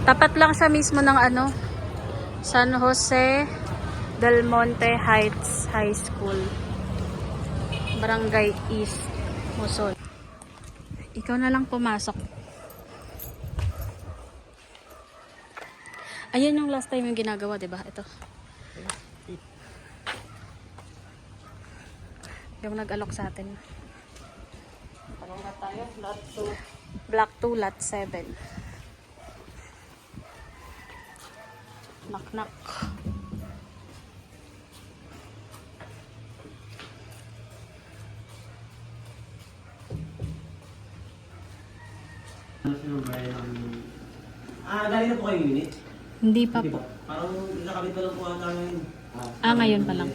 Tapat lang siya mismo ng ano, San Jose del Monte Heights High School. Barangay East, Muson. Ikaw na lang pumasok. Ayan yung last time yung ginagawa, diba? Ito. Yung nag-alok sa atin. Parang na tayo. Lot 2. Block 2, lot 7. Knock knock. Galing na po kayo unit? Hindi pa Hindi po. ba? Parang nakabit pa lang po ata ngayon. Ngayon pa lang.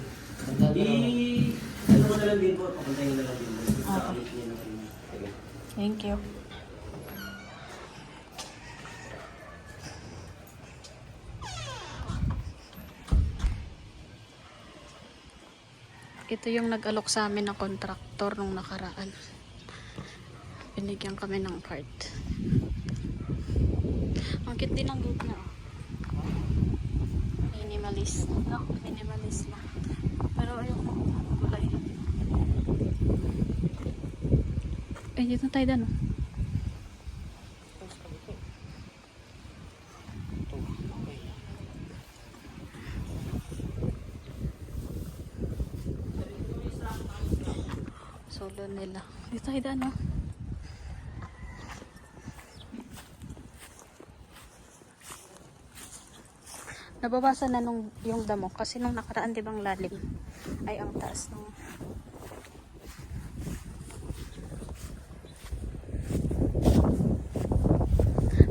Ano mo na lang din po, papuntahin na lang din po. Okay. Thank you. Ito yung nag-alok sa amin na kontraktor nung nakaraan. Binigyan kami ng card. Ang cute din ang group na. Minimalist. No, minimalist na. Pero ayoko kulay. Eh, dito tayo dan. Solo nila. Dito tayo dan, no? Nabawasan na yung damo kasi nung nakaraan, di bang lalim ay ang taas nung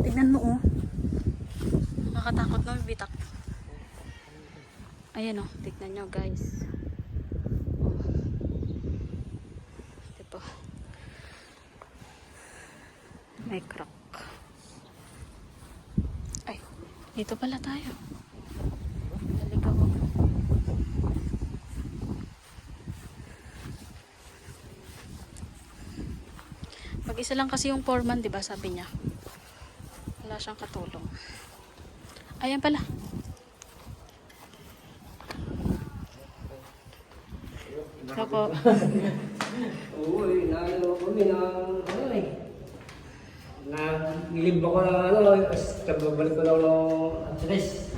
tingnan mo, oh, nakatakot na bitak. Ayan, oh, tignan nyo guys, oh. Diba may crack. Ay, dito pala tayo. Mag-isa lang kasi yung foreman, di ba, sabi niya. Wala siyang katulong. Ayan pala. Ako. Oo, inaano kami na, nilib ako ng kababalik ko lang ng address.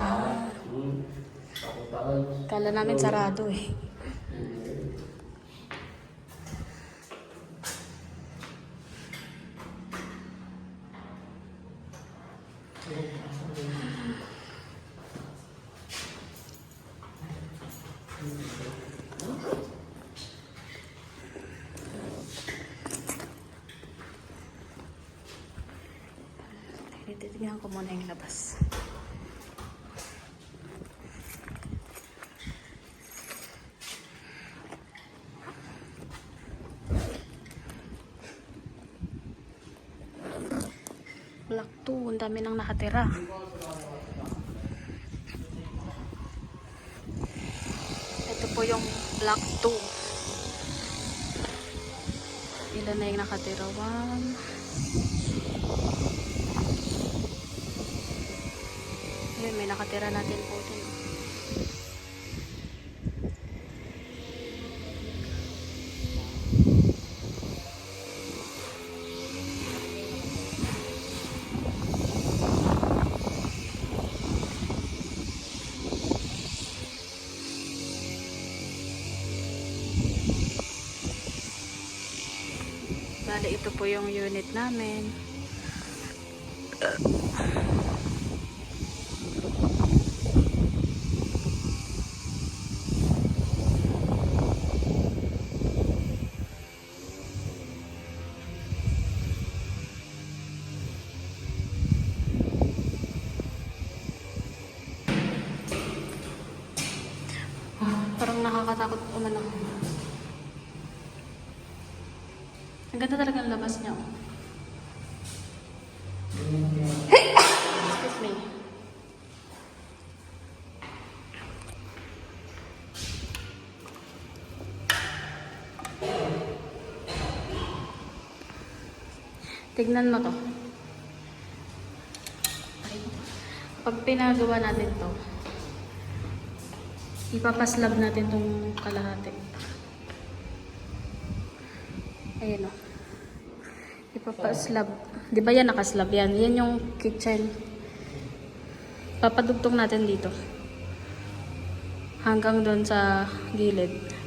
Kala namin sarado eh. Titignan ko muna yung labas. Block 2, ang dami nang nakatira. Ito po yung block 2. Ilan na yung nakatira? 1. Yun, may nakatira natin po din. Bale, ito po yung unit namin. Parang nakakatakot umano. Ang ganda talaga ang labas niya. Excuse me. Tignan mo to. Ay. Pag pinagawa natin to, ipapaslab natin tong kalahati. Ayan o. Ipapaslab. Di ba yan nakaslab yan? Yan yung kitchen. Papadugtong natin dito. Hanggang doon sa gilid.